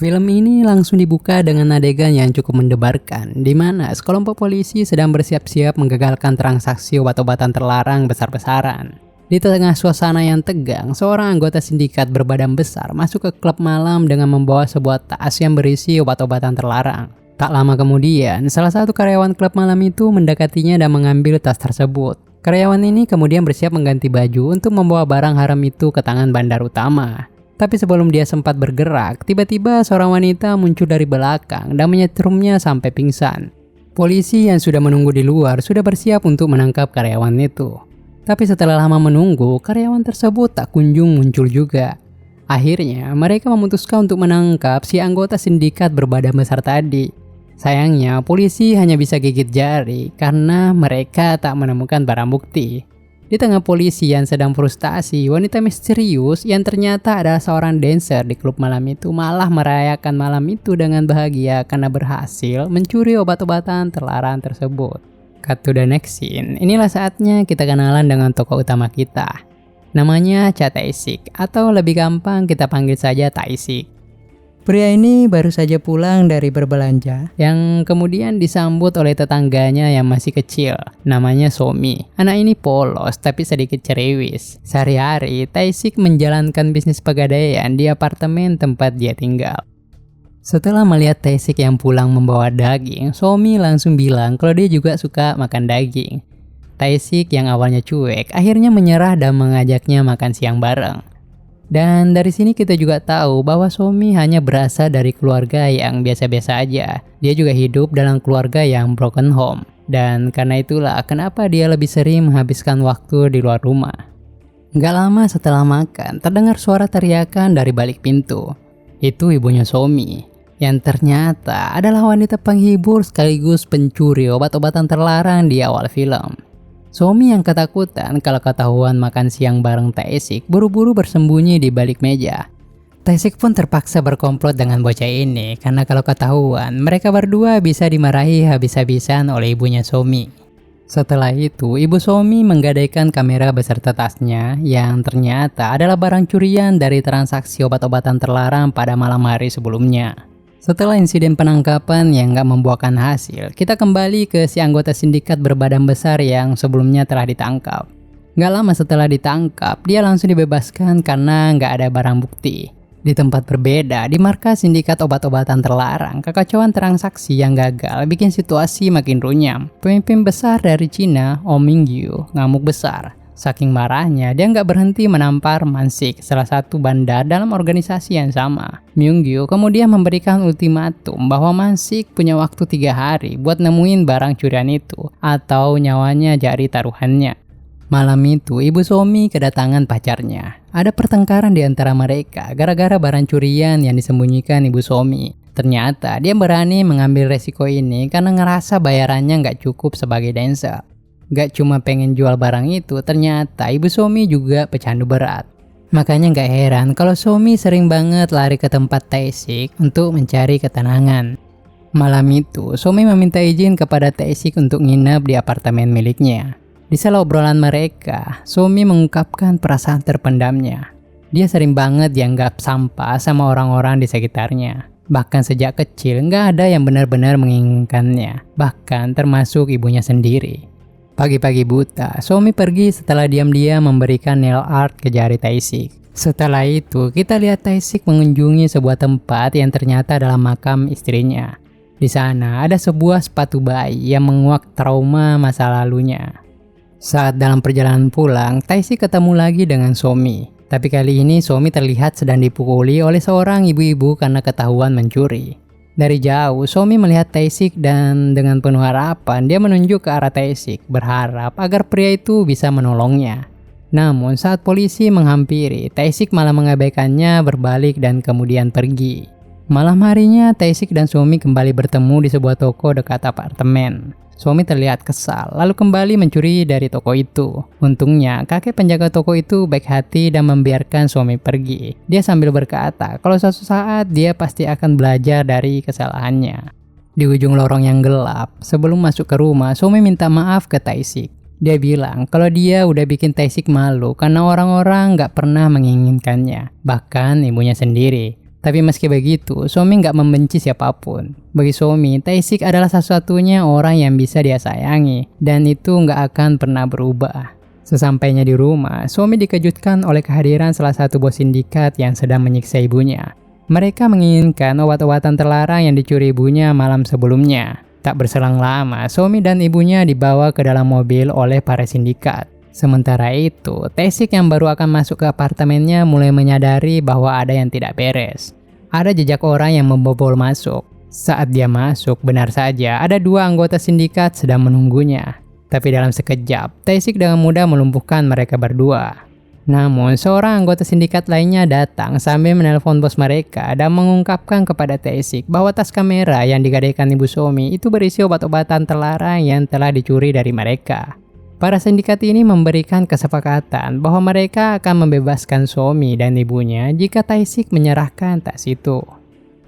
Film ini langsung dibuka dengan adegan yang cukup mendebarkan, di mana sekelompok polisi sedang bersiap-siap menggagalkan transaksi obat-obatan terlarang besar-besaran. Di tengah suasana yang tegang, seorang anggota sindikat berbadan besar masuk ke klub malam dengan membawa sebuah tas yang berisi obat-obatan terlarang. Tak lama kemudian, salah satu karyawan klub malam itu mendekatinya dan mengambil tas tersebut. Karyawan ini kemudian bersiap mengganti baju untuk membawa barang haram itu ke tangan bandar utama. Tapi sebelum dia sempat bergerak, tiba-tiba seorang wanita muncul dari belakang dan menyetrumnya sampai pingsan. Polisi yang sudah menunggu di luar sudah bersiap untuk menangkap karyawan itu. Tapi setelah lama menunggu, karyawan tersebut tak kunjung muncul juga. Akhirnya, mereka memutuskan untuk menangkap si anggota sindikat berbadan besar tadi. Sayangnya, polisi hanya bisa gigit jari karena mereka tak menemukan barang bukti. Di tengah polisi yang sedang frustasi, wanita misterius yang ternyata adalah seorang dancer di klub malam itu malah merayakan malam itu dengan bahagia karena berhasil mencuri obat-obatan terlarang tersebut. Cut to the next scene. Inilah saatnya kita kenalan dengan tokoh utama kita. Namanya Cha Tae-sik, atau lebih gampang kita panggil saja Tae-sik. Pria ini baru saja pulang dari berbelanja, yang kemudian disambut oleh tetangganya yang masih kecil, namanya Somi. Anak ini polos tapi sedikit cerewis. Sehari-hari, Tae-sik menjalankan bisnis pegadaian di apartemen tempat dia tinggal. Setelah melihat Tae-sik yang pulang membawa daging, Somi langsung bilang kalau dia juga suka makan daging. Tae-sik yang awalnya cuek, akhirnya menyerah dan mengajaknya makan siang bareng. Dan dari sini kita juga tahu bahwa Somi hanya berasal dari keluarga yang biasa-biasa aja. Dia juga hidup dalam keluarga yang broken home. Dan karena itulah kenapa dia lebih sering menghabiskan waktu di luar rumah. Gak lama setelah makan, terdengar suara teriakan dari balik pintu. Itu ibunya Somi, yang ternyata adalah wanita penghibur sekaligus pencuri obat-obatan terlarang di awal film. Somi yang ketakutan kalau ketahuan makan siang bareng Tae-sik buru-buru bersembunyi di balik meja. Tae-sik pun terpaksa berkomplot dengan bocah ini karena kalau ketahuan mereka berdua bisa dimarahi habis-habisan oleh ibunya Somi. Setelah itu, ibu Somi menggadaikan kamera beserta tasnya yang ternyata adalah barang curian dari transaksi obat-obatan terlarang pada malam hari sebelumnya. Setelah insiden penangkapan yang gak membuahkan hasil, kita kembali ke si anggota sindikat berbadan besar yang sebelumnya telah ditangkap. Gak lama setelah ditangkap, dia langsung dibebaskan karena gak ada barang bukti. Di tempat berbeda, di markas sindikat obat-obatan terlarang, kekacauan transaksi yang gagal bikin situasi makin runyam. Pemimpin besar dari Cina, Oh Ming-gyu, ngamuk besar. Saking marahnya, dia nggak berhenti menampar Man-sik, salah satu bandar dalam organisasi yang sama. Myung-gyu kemudian memberikan ultimatum bahwa Man-sik punya waktu 3 hari buat nemuin barang curian itu, atau nyawanya jadi taruhannya. Malam itu, Ibu Somi kedatangan pacarnya. Ada pertengkaran di antara mereka gara-gara barang curian yang disembunyikan Ibu Somi. Ternyata dia berani mengambil resiko ini karena ngerasa bayarannya nggak cukup sebagai dancer. Gak cuma pengen jual barang itu, ternyata Ibu Somi juga pecandu berat. Makanya gak heran kalau Somi sering banget lari ke tempat Tae-sik untuk mencari ketenangan. Malam itu, Somi meminta izin kepada Tae-sik untuk nginep di apartemen miliknya. Di sela obrolan mereka, Somi mengungkapkan perasaan terpendamnya. Dia sering banget dianggap sampah sama orang-orang di sekitarnya. Bahkan sejak kecil nggak ada yang benar-benar menginginkannya, bahkan termasuk ibunya sendiri. Pagi-pagi buta, Somi pergi setelah diam-diam memberikan nail art ke jari Tae-sik. Setelah itu, kita lihat Tae-sik mengunjungi sebuah tempat yang ternyata adalah makam istrinya. Di sana ada sebuah sepatu bayi yang menguak trauma masa lalunya. Saat dalam perjalanan pulang, Tae-sik ketemu lagi dengan Somi. Tapi kali ini Somi terlihat sedang dipukuli oleh seorang ibu-ibu karena ketahuan mencuri. Dari jauh, Somi melihat Tae-sik dan dengan penuh harapan dia menunjuk ke arah Tae-sik, berharap agar pria itu bisa menolongnya. Namun saat polisi menghampiri, Tae-sik malah mengabaikannya, berbalik dan kemudian pergi. Malam harinya, Tae-sik dan Somi kembali bertemu di sebuah toko dekat apartemen. Somi terlihat kesal, lalu kembali mencuri dari toko itu. Untungnya, kakek penjaga toko itu baik hati dan membiarkan Somi pergi. Dia sambil berkata kalau suatu saat dia pasti akan belajar dari kesalahannya. Di ujung lorong yang gelap, sebelum masuk ke rumah, Somi minta maaf ke Tae-sik. Dia bilang kalau dia udah bikin Tae-sik malu karena orang-orang gak pernah menginginkannya, bahkan ibunya sendiri. Tapi meski begitu, Somi nggak membenci siapapun. Bagi Somi, Tae-sik adalah satu-satunya orang yang bisa dia sayangi, dan itu nggak akan pernah berubah. Sesampainya di rumah, Somi dikejutkan oleh kehadiran salah satu bos sindikat yang sedang menyiksa ibunya. Mereka menginginkan obat-obatan terlarang yang dicuri ibunya malam sebelumnya. Tak berselang lama, Somi dan ibunya dibawa ke dalam mobil oleh para sindikat. Sementara itu, Tae-sik yang baru akan masuk ke apartemennya mulai menyadari bahwa ada yang tidak beres. Ada jejak orang yang membobol masuk. Saat dia masuk, benar saja ada 2 anggota sindikat sedang menunggunya. Tapi dalam sekejap, Tae-sik dengan mudah melumpuhkan mereka berdua. Namun, seorang anggota sindikat lainnya datang sambil menelpon bos mereka dan mengungkapkan kepada Tae-sik bahwa tas kamera yang digadaikan Ibu Somi itu berisi obat-obatan terlarang yang telah dicuri dari mereka. Para sindikat ini memberikan kesepakatan bahwa mereka akan membebaskan Somi dan ibunya jika Tae-sik menyerahkan tas itu.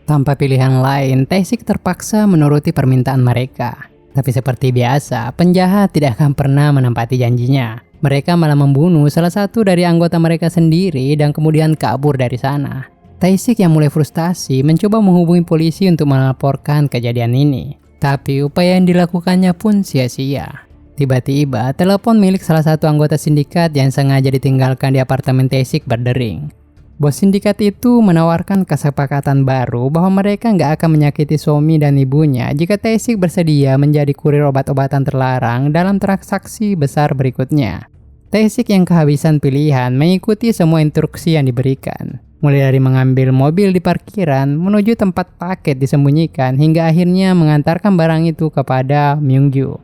Tanpa pilihan lain, Tae-sik terpaksa menuruti permintaan mereka. Tapi seperti biasa, penjahat tidak akan pernah menepati janjinya. Mereka malah membunuh salah satu dari anggota mereka sendiri dan kemudian kabur dari sana. Tae-sik yang mulai frustasi mencoba menghubungi polisi untuk melaporkan kejadian ini. Tapi upaya yang dilakukannya pun sia-sia. Tiba-tiba, telepon milik salah satu anggota sindikat yang sengaja ditinggalkan di apartemen Tae-sik berdering. Bos sindikat itu menawarkan kesepakatan baru bahwa mereka nggak akan menyakiti Somi dan ibunya jika Tae-sik bersedia menjadi kurir obat-obatan terlarang dalam transaksi besar berikutnya. Tae-sik yang kehabisan pilihan mengikuti semua instruksi yang diberikan. Mulai dari mengambil mobil di parkiran, menuju tempat paket disembunyikan, hingga akhirnya mengantarkan barang itu kepada Myung-gyu.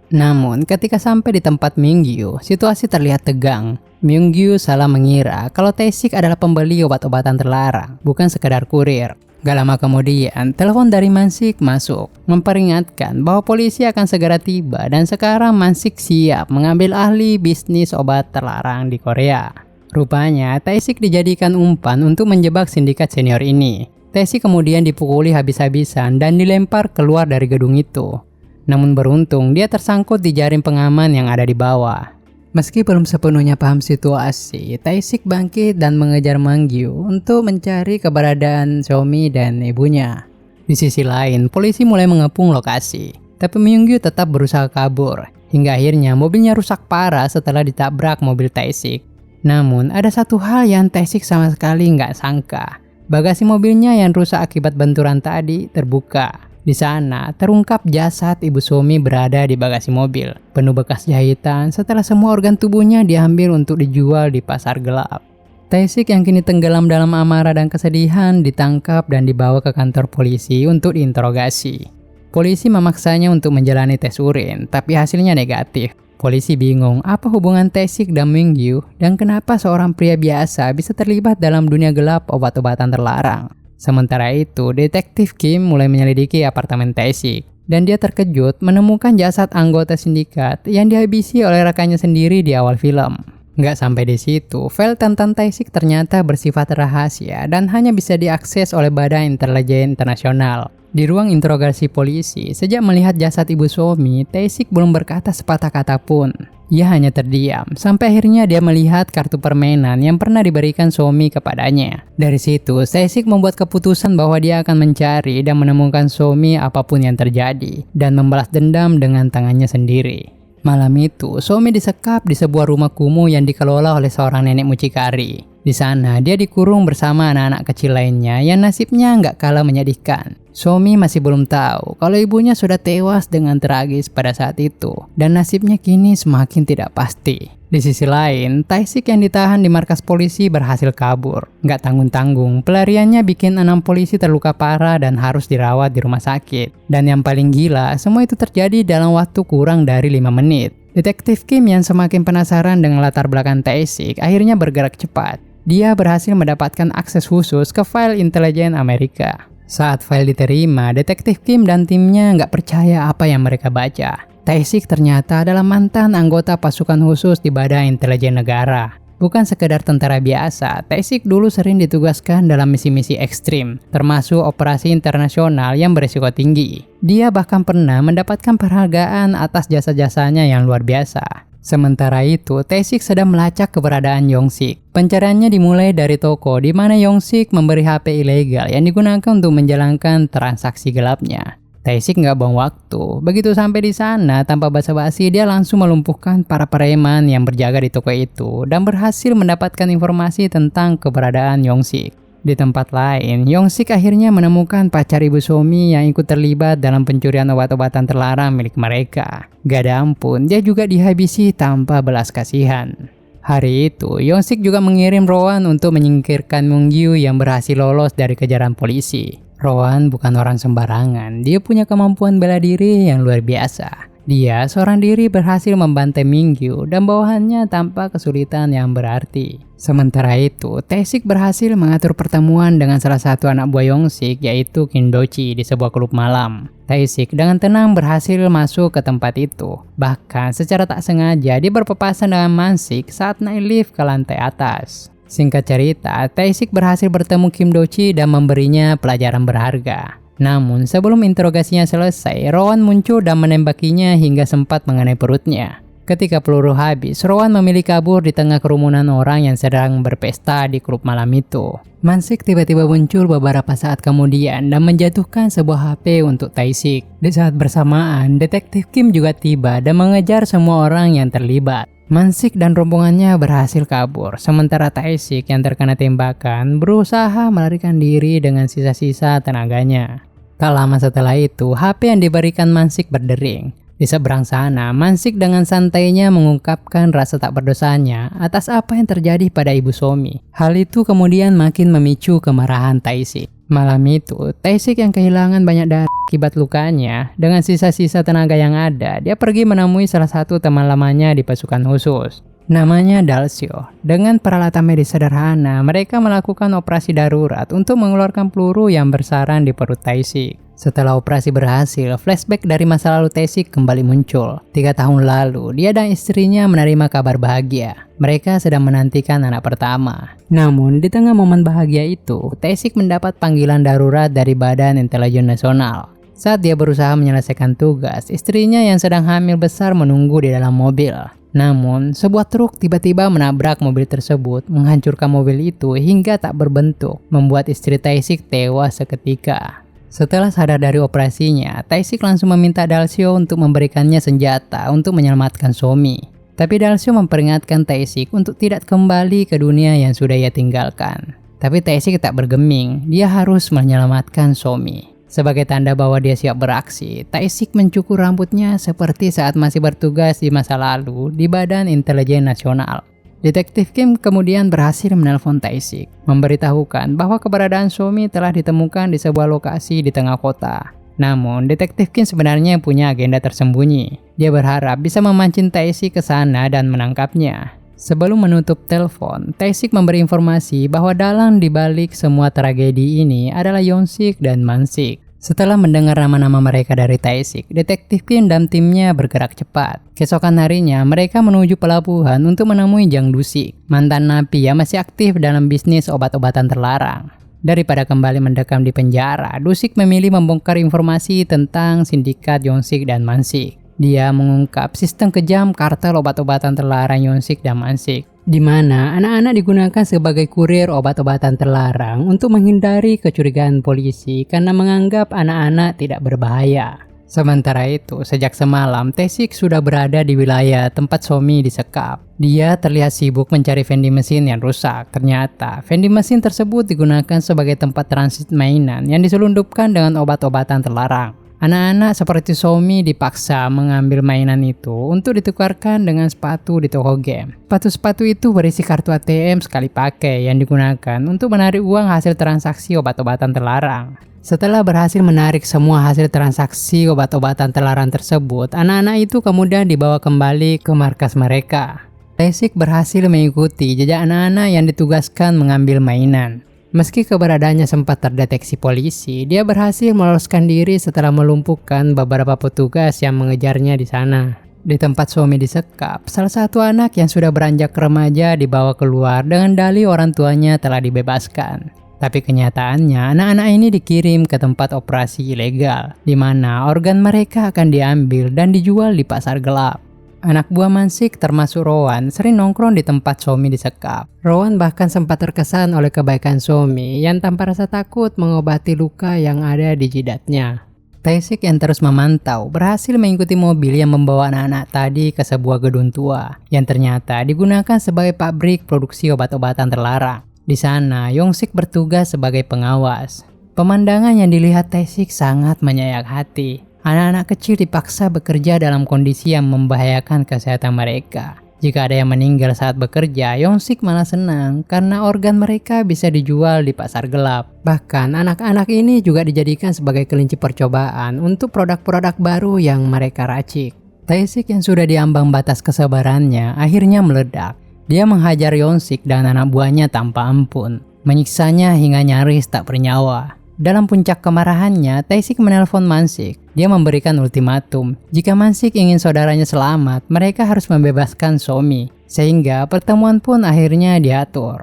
Namun, ketika sampai di tempat Myung-gyu, situasi terlihat tegang. Myung-gyu salah mengira kalau Tae-sik adalah pembeli obat-obatan terlarang, bukan sekedar kurir. Gak lama kemudian, telepon dari Mansik masuk, memperingatkan bahwa polisi akan segera tiba dan sekarang Mansik siap mengambil ahli bisnis obat terlarang di Korea. Rupanya, Tae-sik dijadikan umpan untuk menjebak sindikat senior ini. Tae-sik kemudian dipukuli habis-habisan dan dilempar keluar dari gedung itu. Namun beruntung dia tersangkut di jaring pengaman yang ada di bawah. Meski belum sepenuhnya paham situasi, Tae-sik bangkit dan mengejar Myung-gyu untuk mencari keberadaan Somi dan ibunya. Di sisi lain, polisi mulai mengepung lokasi. Tapi Myung-gyu tetap berusaha kabur. Hingga akhirnya mobilnya rusak parah setelah ditabrak mobil Tae-sik. Namun ada satu hal yang Tae-sik sama sekali nggak sangka. Bagasi mobilnya yang rusak akibat benturan tadi terbuka. Di sana, terungkap jasad Ibu Somi berada di bagasi mobil, penuh bekas jahitan setelah semua organ tubuhnya diambil untuk dijual di pasar gelap. Tae-sik yang kini tenggelam dalam amarah dan kesedihan ditangkap dan dibawa ke kantor polisi untuk diinterogasi. Polisi memaksanya untuk menjalani tes urin, tapi hasilnya negatif. Polisi bingung apa hubungan Tae-sik dan Myung-gyu dan kenapa seorang pria biasa bisa terlibat dalam dunia gelap obat-obatan terlarang. Sementara itu, detektif Kim mulai menyelidiki apartemen Tae-sik dan dia terkejut menemukan jasad anggota sindikat yang dihabisi oleh rekannya sendiri di awal film. Nggak sampai di situ, file tentang Tae-sik ternyata bersifat rahasia dan hanya bisa diakses oleh Badan Intelijen Internasional. Di ruang interogasi polisi, sejak melihat jasad Ibu Somi, Tae-sik belum berkata sepatah kata pun. Ia hanya terdiam, sampai akhirnya dia melihat kartu permainan yang pernah diberikan Somi kepadanya. Dari situ, Tae-sik membuat keputusan bahwa dia akan mencari dan menemukan Somi apapun yang terjadi, dan membalas dendam dengan tangannya sendiri. Malam itu, Somi disekap di sebuah rumah kumuh yang dikelola oleh seorang nenek mucikari. Di sana, dia dikurung bersama anak-anak kecil lainnya yang nasibnya nggak kalah menyedihkan. Somi masih belum tahu kalau ibunya sudah tewas dengan tragis pada saat itu, dan nasibnya kini semakin tidak pasti. Di sisi lain, Tae-sik yang ditahan di markas polisi berhasil kabur. Nggak tanggung-tanggung, pelariannya bikin 6 polisi terluka parah dan harus dirawat di rumah sakit. Dan yang paling gila, semua itu terjadi dalam waktu kurang dari 5 menit. Detektif Kim yang semakin penasaran dengan latar belakang Tae-sik akhirnya bergerak cepat. Dia berhasil mendapatkan akses khusus ke file intelijen Amerika. Saat file diterima, detektif Kim dan timnya nggak percaya apa yang mereka baca. Tae-sik ternyata adalah mantan anggota pasukan khusus di Badan Intelijen Negara. Bukan sekedar tentara biasa, Tae-sik dulu sering ditugaskan dalam misi-misi ekstrim, termasuk operasi internasional yang berisiko tinggi. Dia bahkan pernah mendapatkan penghargaan atas jasa-jasanya yang luar biasa. Sementara itu, Tae-sik sedang melacak keberadaan Yong-sik. Pencariannya dimulai dari toko di mana Yong-sik memberi HP ilegal yang digunakan untuk menjalankan transaksi gelapnya. Tae-sik nggak buang waktu. Begitu sampai di sana, tanpa basa-basi dia langsung melumpuhkan para preman yang berjaga di toko itu dan berhasil mendapatkan informasi tentang keberadaan Yong-sik. Di tempat lain, Yong-sik akhirnya menemukan pacar ibu Somi yang ikut terlibat dalam pencurian obat-obatan terlarang milik mereka. Gak ada ampun, dia juga dihabisi tanpa belas kasihan. Hari itu, Yong-sik juga mengirim Rowan untuk menyingkirkan Mung-gyu yang berhasil lolos dari kejaran polisi. Rowan bukan orang sembarangan, dia punya kemampuan bela diri yang luar biasa. Dia seorang diri berhasil membantai Ming-gyu dan bawahannya tanpa kesulitan yang berarti. Sementara itu, Tae-sik berhasil mengatur pertemuan dengan salah satu anak buah Yong-sik yaitu Kim Do-chi di sebuah klub malam. Tae-sik dengan tenang berhasil masuk ke tempat itu. Bahkan secara tak sengaja dia berpapasan dengan Man-sik saat naik lift ke lantai atas. Singkat cerita, Tae-sik berhasil bertemu Kim Do-chi dan memberinya pelajaran berharga. Namun sebelum interogasinya selesai, Rowan muncul dan menembakinya hingga sempat mengenai perutnya. Ketika peluru habis, Rowan memilih kabur di tengah kerumunan orang yang sedang berpesta di klub malam itu. Man-sik tiba-tiba muncul beberapa saat kemudian dan menjatuhkan sebuah HP untuk Tae-sik. Di saat bersamaan, detektif Kim juga tiba dan mengejar semua orang yang terlibat. Man-sik dan rombongannya berhasil kabur, sementara Tae-sik yang terkena tembakan berusaha melarikan diri dengan sisa-sisa tenaganya. Tak lama setelah itu, HP yang diberikan Man-sik berdering. Di seberang sana, Man-sik dengan santainya mengungkapkan rasa tak berdosanya atas apa yang terjadi pada ibu Somi. Hal itu kemudian makin memicu kemarahan Tae-sik. Malam itu, Tae-sik yang kehilangan banyak darah akibat lukanya, dengan sisa-sisa tenaga yang ada, dia pergi menemui salah satu teman lamanya di pasukan khusus. Namanya Dalsio. Dengan peralatan medis sederhana, mereka melakukan operasi darurat untuk mengeluarkan peluru yang bersarang di perut Tae-sik. Setelah operasi berhasil, flashback dari masa lalu Tae-sik kembali muncul. 3 tahun lalu, dia dan istrinya menerima kabar bahagia. Mereka sedang menantikan anak pertama. Namun, di tengah momen bahagia itu, Tae-sik mendapat panggilan darurat dari Badan Intelijen Nasional. Saat dia berusaha menyelesaikan tugas, istrinya yang sedang hamil besar menunggu di dalam mobil. Namun, sebuah truk tiba-tiba menabrak mobil tersebut, menghancurkan mobil itu hingga tak berbentuk, membuat istri Tae-sik tewas seketika. Setelah sadar dari operasinya, Tae-sik langsung meminta Dalsio untuk memberikannya senjata untuk menyelamatkan Somi. Tapi Dalsio memperingatkan Tae-sik untuk tidak kembali ke dunia yang sudah ia tinggalkan. Tapi Tae-sik tak bergeming, dia harus menyelamatkan Somi. Sebagai tanda bahwa dia siap beraksi, Tae-sik mencukur rambutnya seperti saat masih bertugas di masa lalu di Badan Intelijen Nasional. Detektif Kim kemudian berhasil menelpon Tae-sik, memberitahukan bahwa keberadaan Somi telah ditemukan di sebuah lokasi di tengah kota. Namun, Detektif Kim sebenarnya punya agenda tersembunyi. Dia berharap bisa memancing Tae-sik ke sana dan menangkapnya. Sebelum menutup telepon, Tae-sik memberi informasi bahwa dalang dibalik semua tragedi ini adalah Yong-sik dan Man-sik. Setelah mendengar nama-nama mereka dari Tae-sik, Detektif Kim dan timnya bergerak cepat. Keesokan harinya, mereka menuju pelabuhan untuk menemui Jang Du-sik, mantan napi yang masih aktif dalam bisnis obat-obatan terlarang. Daripada kembali mendekam di penjara, Du-sik memilih membongkar informasi tentang sindikat Yong-sik dan Man-sik. Dia mengungkap sistem kejam kartel obat-obatan terlarang Yong-sik dan Man-sik, di mana anak-anak digunakan sebagai kurir obat-obatan terlarang untuk menghindari kecurigaan polisi karena menganggap anak-anak tidak berbahaya. Sementara itu, sejak semalam, Tae-sik sudah berada di wilayah tempat Somi disekap. Dia terlihat sibuk mencari vending mesin yang rusak. Ternyata, vending mesin tersebut digunakan sebagai tempat transit mainan yang diselundupkan dengan obat-obatan terlarang. Anak-anak seperti Somi dipaksa mengambil mainan itu untuk ditukarkan dengan sepatu di toko game. Sepatu-sepatu itu berisi kartu ATM sekali pakai yang digunakan untuk menarik uang hasil transaksi obat-obatan terlarang. Setelah berhasil menarik semua hasil transaksi obat-obatan terlarang tersebut, anak-anak itu kemudian dibawa kembali ke markas mereka. Tae-sik berhasil mengikuti jejak anak-anak yang ditugaskan mengambil mainan. Meski keberadaannya sempat terdeteksi polisi, dia berhasil meloloskan diri setelah melumpuhkan beberapa petugas yang mengejarnya di sana. Di tempat Somi disekap, salah satu anak yang sudah beranjak remaja dibawa keluar dengan dalih orang tuanya telah dibebaskan. Tapi kenyataannya, anak-anak ini dikirim ke tempat operasi ilegal, di mana organ mereka akan diambil dan dijual di pasar gelap. Anak buah Mansik termasuk Rowan sering nongkrong di tempat Somi disekap. Rowan bahkan sempat terkesan oleh kebaikan Somi yang tanpa rasa takut mengobati luka yang ada di jidatnya. Tae-sik yang terus memantau berhasil mengikuti mobil yang membawa anak-anak tadi ke sebuah gedung tua yang ternyata digunakan sebagai pabrik produksi obat-obatan terlarang. Di sana, Yong-sik bertugas sebagai pengawas. Pemandangan yang dilihat Tae-sik sangat menyayat hati. Anak-anak kecil dipaksa bekerja dalam kondisi yang membahayakan kesehatan mereka. Jika ada yang meninggal saat bekerja, Yong-sik malah senang karena organ mereka bisa dijual di pasar gelap. Bahkan anak-anak ini juga dijadikan sebagai kelinci percobaan untuk produk-produk baru yang mereka racik. Tae-sik yang sudah diambang batas kesabarannya akhirnya meledak. Dia menghajar Yong-sik dan anak buahnya tanpa ampun, menyiksanya hingga nyaris tak bernyawa. Dalam puncak kemarahannya, Tae-sik menelpon Mansik. Dia memberikan ultimatum, jika Mansik ingin saudaranya selamat, mereka harus membebaskan Somi. Sehingga pertemuan pun akhirnya diatur.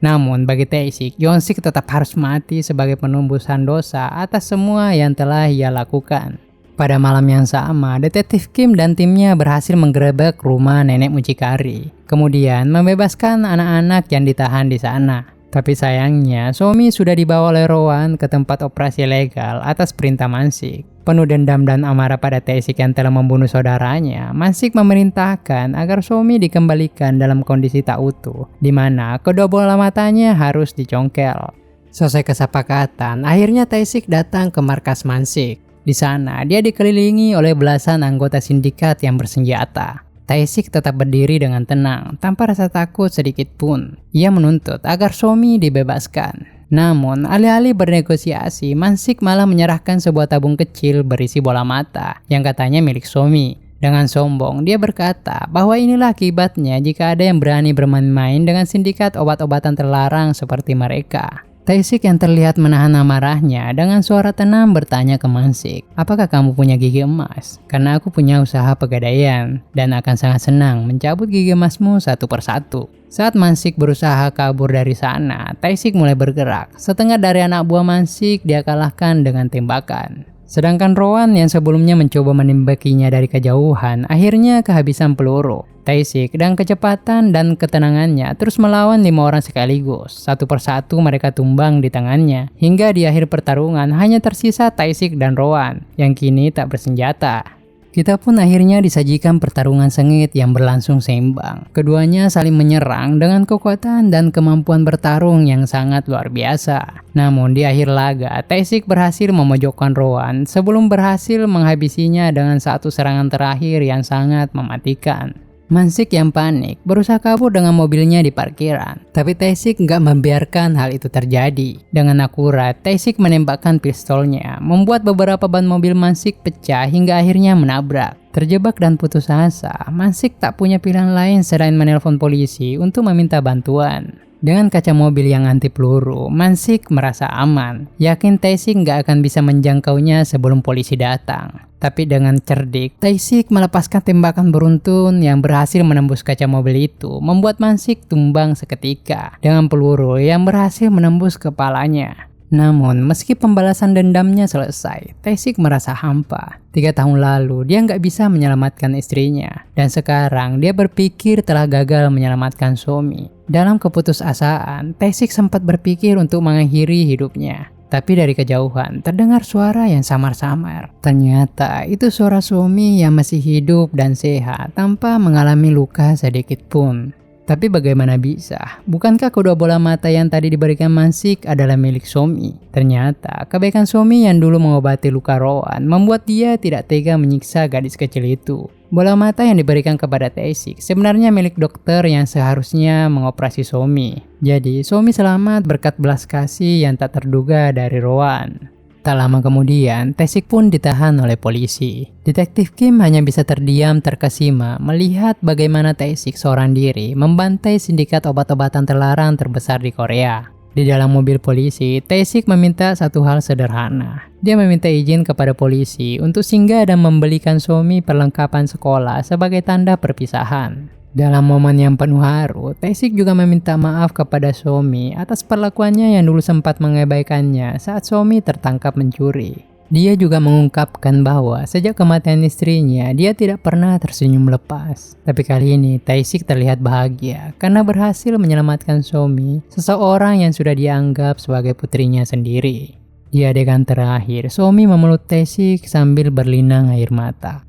Namun bagi Tae-sik, Yong-sik tetap harus mati sebagai penembusan dosa atas semua yang telah ia lakukan. Pada malam yang sama, Detektif Kim dan timnya berhasil menggerebek rumah nenek mucikari. Kemudian membebaskan anak-anak yang ditahan di sana. Tapi sayangnya, Somi sudah dibawa oleh Rowan ke tempat operasi legal atas perintah Mansik. Penuh dendam dan amarah pada Tae-sik yang telah membunuh saudaranya, Mansik memerintahkan agar Somi dikembalikan dalam kondisi tak utuh, di mana kedua bola matanya harus dicongkel. Selesai kesepakatan, akhirnya Tae-sik datang ke markas Mansik. Di sana, dia dikelilingi oleh belasan anggota sindikat yang bersenjata. Tae-sik tetap berdiri dengan tenang, tanpa rasa takut sedikit pun. Ia menuntut agar Somi dibebaskan. Namun, alih-alih bernegosiasi, Mansik malah menyerahkan sebuah tabung kecil berisi bola mata, yang katanya milik Somi. Dengan sombong, dia berkata bahwa inilah akibatnya jika ada yang berani bermain-main dengan sindikat obat-obatan terlarang seperti mereka. Tae-sik yang terlihat menahan amarahnya dengan suara tenang bertanya ke Mansik, apakah kamu punya gigi emas? Karena aku punya usaha pegadaian dan akan sangat senang mencabut gigi emasmu satu persatu. Saat Mansik berusaha kabur dari sana, Tae-sik mulai bergerak. Setengah dari anak buah Mansik dia kalahkan dengan tembakan. Sedangkan Rowan yang sebelumnya mencoba menembakinya dari kejauhan akhirnya kehabisan peluru. Tae-sik dengan kecepatan dan ketenangannya terus melawan 5 orang sekaligus. Satu persatu mereka tumbang di tangannya. Hingga di akhir pertarungan hanya tersisa Tae-sik dan Rowan yang kini tak bersenjata. Kita pun akhirnya disajikan pertarungan sengit yang berlangsung seimbang. Keduanya saling menyerang dengan kekuatan dan kemampuan bertarung yang sangat luar biasa. Namun di akhir laga, Tae-sik berhasil memojokkan Rowan sebelum berhasil menghabisinya dengan satu serangan terakhir yang sangat mematikan. Mansik yang panik berusaha kabur dengan mobilnya di parkiran. Tapi Tae-sik nggak membiarkan hal itu terjadi. Dengan akurat, Tae-sik menembakkan pistolnya, membuat beberapa ban mobil Mansik pecah hingga akhirnya menabrak. Terjebak dan putus asa, Mansik tak punya pilihan lain selain menelpon polisi untuk meminta bantuan. Dengan kaca mobil yang anti peluru, Mansik merasa aman. Yakin Tae-sik nggak akan bisa menjangkaunya sebelum polisi datang. Tapi dengan cerdik, Tae-sik melepaskan tembakan beruntun yang berhasil menembus kaca mobil itu, membuat Mansik tumbang seketika dengan peluru yang berhasil menembus kepalanya. Namun, meski pembalasan dendamnya selesai, Tae-sik merasa hampa. 3 tahun lalu, dia nggak bisa menyelamatkan istrinya. Dan sekarang, dia berpikir telah gagal menyelamatkan Somi. Dalam keputusasaan, Tae-sik sempat berpikir untuk mengakhiri hidupnya. Tapi dari kejauhan, terdengar suara yang samar-samar. Ternyata, itu suara Somi yang masih hidup dan sehat tanpa mengalami luka sedikit pun. Tapi bagaimana bisa? Bukankah kedua bola mata yang tadi diberikan Mansik adalah milik Somi? Ternyata kebaikan Somi yang dulu mengobati luka Rowan membuat dia tidak tega menyiksa gadis kecil itu. Bola mata yang diberikan kepada Tae-sik sebenarnya milik dokter yang seharusnya mengoperasi Somi. Jadi Somi selamat berkat belas kasih yang tak terduga dari Rowan. Tak lama kemudian, Tae-sik pun ditahan oleh polisi. Detektif Kim hanya bisa terdiam terkesima melihat bagaimana Tae-sik seorang diri membantai sindikat obat-obatan terlarang terbesar di Korea. Di dalam mobil polisi, Tae-sik meminta satu hal sederhana. Dia meminta izin kepada polisi untuk singgah dan membelikan Somi perlengkapan sekolah sebagai tanda perpisahan. Dalam momen yang penuh haru, Tae-sik juga meminta maaf kepada Somi atas perlakuannya yang dulu sempat mengabaikannya saat Somi tertangkap mencuri. Dia juga mengungkapkan bahwa sejak kematian istrinya, dia tidak pernah tersenyum lepas. Tapi kali ini, Tae-sik terlihat bahagia karena berhasil menyelamatkan Somi, seseorang yang sudah dianggap sebagai putrinya sendiri. Di adegan terakhir, Somi memeluk Tae-sik sambil berlinang air mata.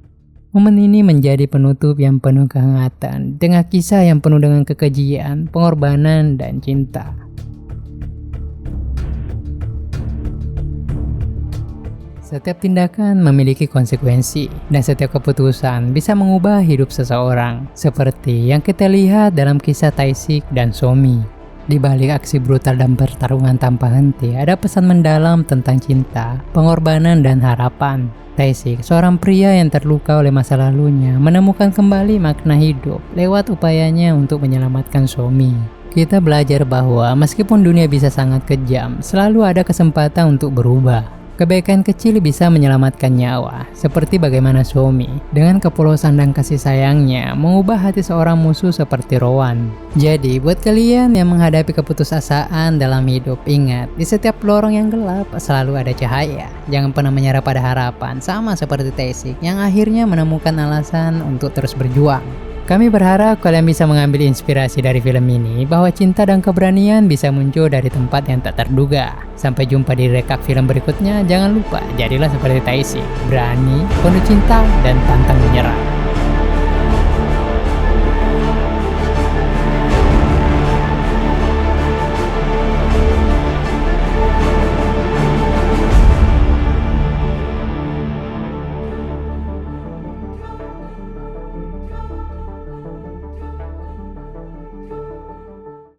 Momen ini menjadi penutup yang penuh kehangatan, dengan kisah yang penuh dengan kekejian, pengorbanan, dan cinta. Setiap tindakan memiliki konsekuensi, dan setiap keputusan bisa mengubah hidup seseorang, seperti yang kita lihat dalam kisah Tae-sik dan Somi. Di balik aksi brutal dan pertarungan tanpa henti, ada pesan mendalam tentang cinta, pengorbanan, dan harapan. Tae-sik, seorang pria yang terluka oleh masa lalunya, menemukan kembali makna hidup lewat upayanya untuk menyelamatkan Somi. Kita belajar bahwa meskipun dunia bisa sangat kejam, selalu ada kesempatan untuk berubah. Kebaikan kecil bisa menyelamatkan nyawa, seperti bagaimana Somi dengan kepolosan dan kasih sayangnya mengubah hati seorang musuh seperti Rowan. Jadi, buat kalian yang menghadapi keputusasaan dalam hidup, ingat, di setiap lorong yang gelap selalu ada cahaya. Jangan pernah menyerah pada harapan, sama seperti Tae-sik yang akhirnya menemukan alasan untuk terus berjuang. Kami berharap kalian bisa mengambil inspirasi dari film ini bahwa cinta dan keberanian bisa muncul dari tempat yang tak terduga. Sampai jumpa di rekap film berikutnya. Jangan lupa jadilah seperti Tae-sik, berani, penuh cinta, dan pantang menyerah.